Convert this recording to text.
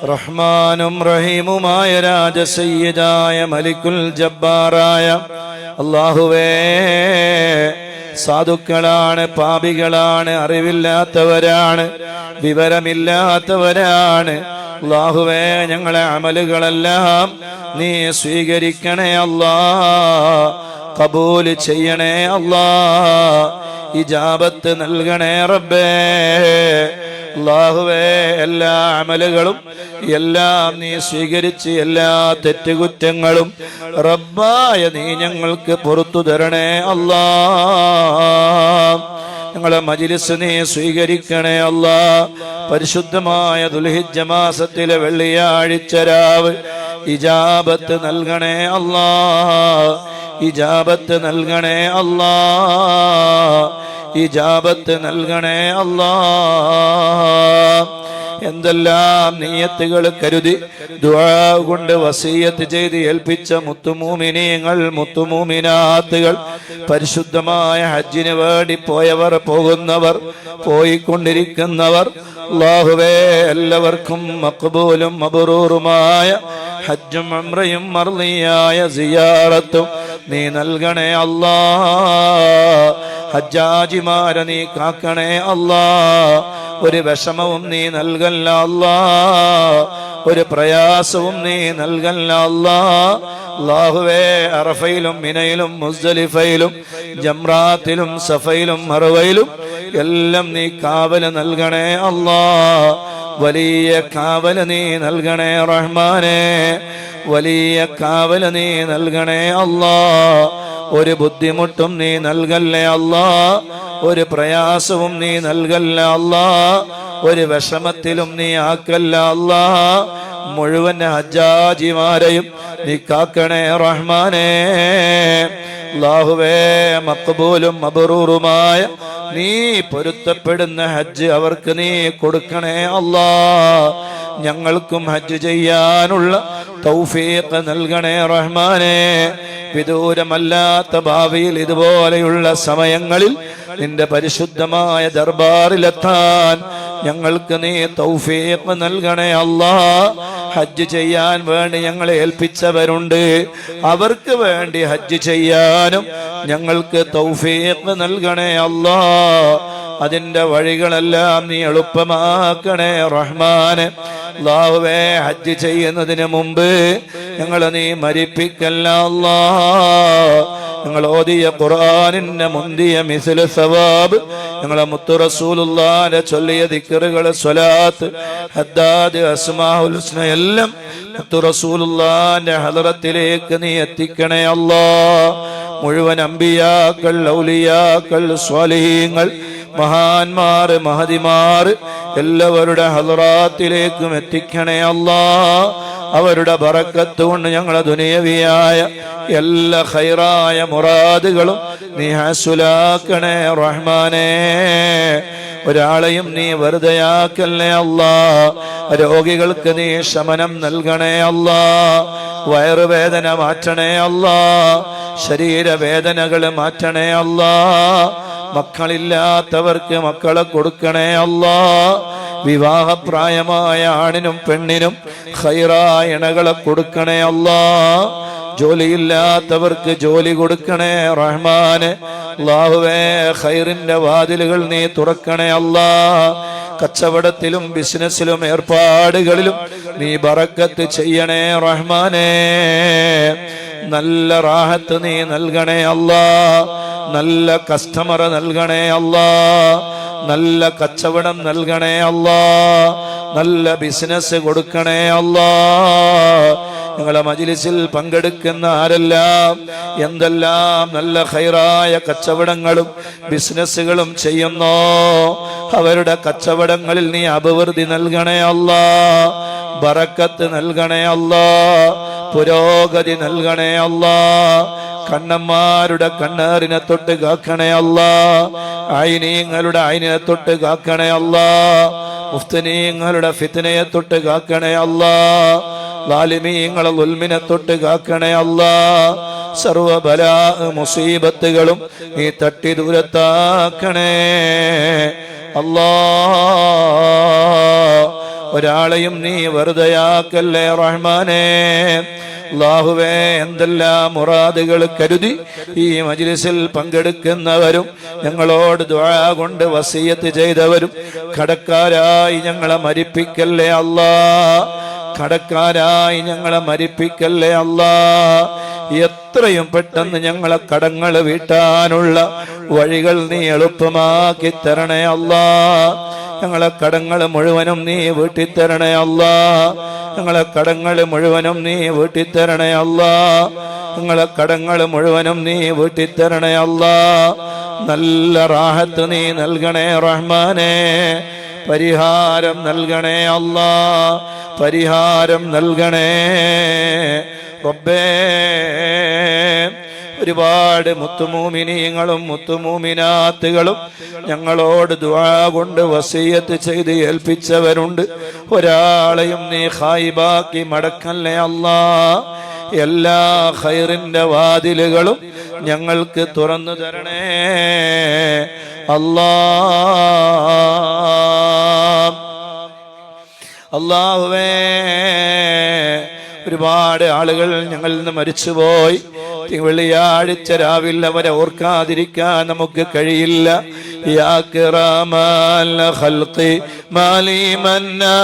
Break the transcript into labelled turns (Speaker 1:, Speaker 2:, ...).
Speaker 1: റഹ്മാനും റഹീമുമായ രാജസയ്യിദായ മലിക്കുൽ ജബ്ബാറായ അല്ലാഹുവേ, സാധുക്കളാണ്, പാപികളാണ്, അറിവില്ലാത്തവരാണ്, വിവരമില്ലാത്തവരാണ്. അല്ലാഹുവേ, ഞങ്ങളെ അമലുകളെല്ലാം നീ സ്വീകരിക്കണേ അല്ലാ, കബൂൽ ചെയ്യണേ അല്ലാ, ഇജാബത്ത് നൽകണേ റബ്ബേ. അല്ലാഹുവേ, എല്ലാ അമലുകളും എല്ലാം നീ സ്വീകരിച്ച് എല്ലാ തെറ്റുകുറ്റങ്ങളും റബ്ബായ നീ ഞങ്ങൾക്ക് പുറത്തു തരണേ അല്ലാ. ഞങ്ങളെ മജ്‌ലിസ് നീ സ്വീകരിക്കണേ അല്ലാ. പരിശുദ്ധമായ ദുൽഹിജ്ജ മാസത്തിലെ വെള്ളിയാഴ്ച രാവ് ഇജാബത്ത് നൽകണേ അല്ലാ, ഇജാബത്ത് നൽകണേ അല്ലാ, ഇജാബത്ത് നൽകണേ അല്ലാ. എന്തെല്ലാം നിയ്യത്തുകൾ കരുതി ദുആ കൊണ്ട് വസിയത്ത് ചെയ്ത് ഏൽപ്പിച്ച മുത്തുമൂമിനീങ്ങൾ, മുത്തുമൂമിനാത്തുകൾ, പരിശുദ്ധമായ ഹജ്ജിന് വേണ്ടി പോയവർ, പോകുന്നവർ, പോയിക്കൊണ്ടിരിക്കുന്നവർ, അല്ലാഹുവേ, എല്ലാവർക്കും മഖ്ബൂലും മബ്റൂറുമായ ഹജ്ജും ഉംറയും മർളിയായ സിയാറത്തും നീ നൽകണേ അല്ലാ. ഹജ്ജാജിമാരെ നീ കാക്കണേ അല്ലാ. ഒരു വിഷമവും നീ നൽകല്ല അല്ലാ, ഒരു പ്രയാസവും നീ നൽകല്ല അല്ലാ. അല്ലാഹുവേ, അറഫയിലും മിനയിലും മുസ്ദലിഫയിലും ജംറാത്തിലും സഫയിലും മർവയിലും എല്ലാം നീ കാവല് നൽകണേ അല്ലാ. വലിയ കാവല് നീ നൽകണേ റഹ്മാനേ, വലിയ കാവല് നീ നൽകണേ അല്ലാ. ഒരു ബുദ്ധിമുട്ടും നീ നൽകല്ലേ അല്ലാ, ഒരു പ്രയാസവും നീ നൽകല്ല അല്ലാ, ഒരു വിഷമത്തിലും നീ ആക്കല്ല അല്ലാ. മുഴുവൻ ഹജ്ജാജിമാരെയും നീ കാക്കണേ റഹ്മാനേ. അല്ലാഹുവേ, മഖ്ബൂലും മബ്റൂറുമായ നീ പൊരുത്തപ്പെടുന്ന ഹജ്ജ് അവർക്ക് നീ കൊടുക്കണേ അല്ലാ. ഞങ്ങൾക്കും ഹജ്ജ് ചെയ്യാനുള്ള തൗഫീഖ് നൽകണേ റഹ്മാനേ. വിദൂരമല്ലാത്ത ഭാവിയിൽ ഇതുപോലെയുള്ള സമയങ്ങളിൽ നിന്റെ പരിശുദ്ധമായ ദർബാറിലെത്താൻ ഞങ്ങൾക്ക് നീ തൗഫീഖ് നൽകണേ അല്ലാ. ഹജ്ജ് ചെയ്യാൻ വേണ്ടി ഞങ്ങളെ ഏൽപ്പിച്ചവരുണ്ട്, അവർക്ക് വേണ്ടി ഹജ്ജ് ചെയ്യാനും ഞങ്ങൾക്ക് തൗഫീഖ് നൽകണേ അല്ലാ. അതിന്റെ വഴികളെല്ലാം നീ എളുപ്പമാക്കണേ റഹ്മാനെ. അല്ലാഹുവേ, ഹജ്ജ് ചെയ്യുന്നതിന് മുമ്പ് ഞങ്ങളെ നീ മരിപ്പിക്കല്ല അല്ലാ. ഞങ്ങൾ ഓതിയ ഖുർആനിന്റെ മുന്തിയ മിസ്ല സവാബ്, ഞങ്ങളെ മുത്തു റസൂലുള്ളാഹിന്റെ ചൊല്ലിയ ദിക്റുകൾ, സ്വലാത്ത്, ഹദ്ദാദ്, അസ്മാഉൽ ഹുസ്ന എല്ലാം മുത്തു റസൂലുള്ളാഹിന്റെ ഹളറത്തിലേക്ക് നീ എത്തിക്കണേ അല്ലാ. മുഴുവൻ അമ്പിയാക്കൾ, ഔലിയാക്കൾ, സ്വാലിഹീങ്ങൾ, മഹാന്മാർ, മഹദിമാർ എല്ലാവരുടെ ഹളറാത്തിലേക്കും എത്തിക്കണേ അല്ലാ. അവരുടെ ബറക്കത്ത് കൊണ്ട് ഞങ്ങളെ ദുനിയവിയായ എല്ലാ ഖൈറായ മുറാദുകളും നീ ഹസുലാക്കണേ റഹ്മാനേ. ഒരാളെയും നീ വെറുതെയാക്കല്ലേ അല്ലാ. രോഗികൾക്ക് നീ ശമനം നൽകണേ അല്ലാ. വയറുവേദന മാറ്റണേ അല്ലാ. ശരീരവേദനകൾ മാറ്റണേ അല്ലാ. മക്കളില്ലാത്തവർക്ക് മക്കളെ കൊടുക്കണേ അല്ലാ. വിവാഹപ്രായമായ ആണിനും പെണ്ണിനും ഖൈറായ ഇണകളെ കൊടുക്കണേ അല്ലാ. ജോലിയില്ലാത്തവർക്ക് ജോലി കൊടുക്കണേ റഹ്മാനെ. അല്ലാഹുവേ, ഖൈറിന്റെ വാതിലുകൾ നീ തുറക്കണേ അല്ലാ. കച്ചവടത്തിലും ബിസിനസ്സിലും ഏർപ്പാടുകളിലും നീ ബറക്കത്ത് ചെയ്യണേ റഹ്മാനേ. നല്ല റാഹത്ത് നീ നൽകണേ അല്ലാ. നല്ല കസ്റ്റമർ നൽകണേ അല്ലാ. നല്ല കച്ചവടം നൽകണേ അല്ലാ. നല്ല ബിസിനസ് കൊടുക്കണേ അല്ലാ. ഞങ്ങളെ മജ്‌ലിസിൽ പങ്കെടുക്കുന്ന ആരെല്ലാം എന്തെല്ലാം നല്ല ഖൈറായ കച്ചവടങ്ങളും ബിസിനസ്സുകളും ചെയ്യുന്നോ അവരുടെ കച്ചവടങ്ങളിൽ നീ അഭിവൃദ്ധി നൽകണേ അല്ലാ. ബറക്കത്ത് നൽകണേ അല്ലാ. പുരോഗതി നൽകണേ അല്ലാ. കണ്ണന്മാരുടെ കണ്ണേറിനെ തൊട്ട് കാക്കണേ അല്ലാ. ഐനീങ്ങളുടെ ഐനിനെ തൊട്ട് കാക്കണേ അല്ലാ. മുഫ്തനീങ്ങളുടെ ഫിത്നയെ തൊട്ട് കാക്കണേ അല്ലാ. ലാലിമീങ്ങളെ ദുൽമിനെ തൊട്ട് കാക്കണേ അല്ലാ. സർവ ബലാ മുസീബത്തുകളും നീ തട്ടി ദൂരത്താക്കണേ അല്ലാ. ഒരാളെയും നീ വെറുതെയാക്കല്ലേ റഹ്മാനേ. അല്ലാഹുവേ, എന്തെല്ലാം മുറാദുകൾ കരുതി ഈ മജ്ലിസിൽ പങ്കെടുക്കുന്നവരും ഞങ്ങളോട് ദുആ കൊണ്ട് വസിയത്ത് ചെയ്തവരും കടക്കാരായി ഞങ്ങളെ മരിപ്പിക്കല്ലേ അല്ലാ, കടക്കാരായി ഞങ്ങളെ മരിപ്പിക്കല്ലേ അല്ലാ. എത്രയും പെട്ടെന്ന് ഞങ്ങളെ കടങ്ങൾ വീട്ടാനുള്ള വഴികൾ നീ എളുപ്പമാക്കി തരണേ അല്ലാ. ഞങ്ങളെ കടങ്ങൾ മുഴുവനും നീ വീട്ടിത്തരണേ അല്ലാ. ഞങ്ങളെ കടങ്ങൾ മുഴുവനും നീ വീട്ടിത്തരണേ അല്ലാ. ഞങ്ങളെ കടങ്ങൾ മുഴുവനും നീ വീട്ടിത്തരണേ അല്ലാ. നല്ല റാഹത്ത് നീ നൽകണേ റഹ്മാനേ. പരിഹാരം നൽകണേ അല്ലാ, പരിഹാരം നൽകണേ റബ്ബേ. ഒരുപാട് മുത്തുമൂമിനീങ്ങളും മുത്തുമൂമിനാത്തുകളും ഞങ്ങളോട് ദുആ കൊണ്ട് വസിയത്ത് ചെയ്ത് ഏൽപ്പിച്ചവരുണ്ട്. ഒരാളെയും നീ ഖായിബാക്കി മടക്കല്ലേ അല്ലാ. എല്ലാ ഖൈറിന്റെ വാതിലുകളും ഞങ്ങൾക്ക് തുറന്നു തരണേ അല്ലാ. അല്ലാഹുവേ, ഒരുപാട് ആളുകൾ ഞങ്ങളിൽ നിന്ന് മരിച്ചുപോയി. വെള്ളിയാഴ്ച രാവിലെ അവരെ ഓർക്കാതിരിക്കാൻ നമുക്ക് കഴിയില്ല. യാ കിറാമൽ ഖൽഖി മാലി മന്നാ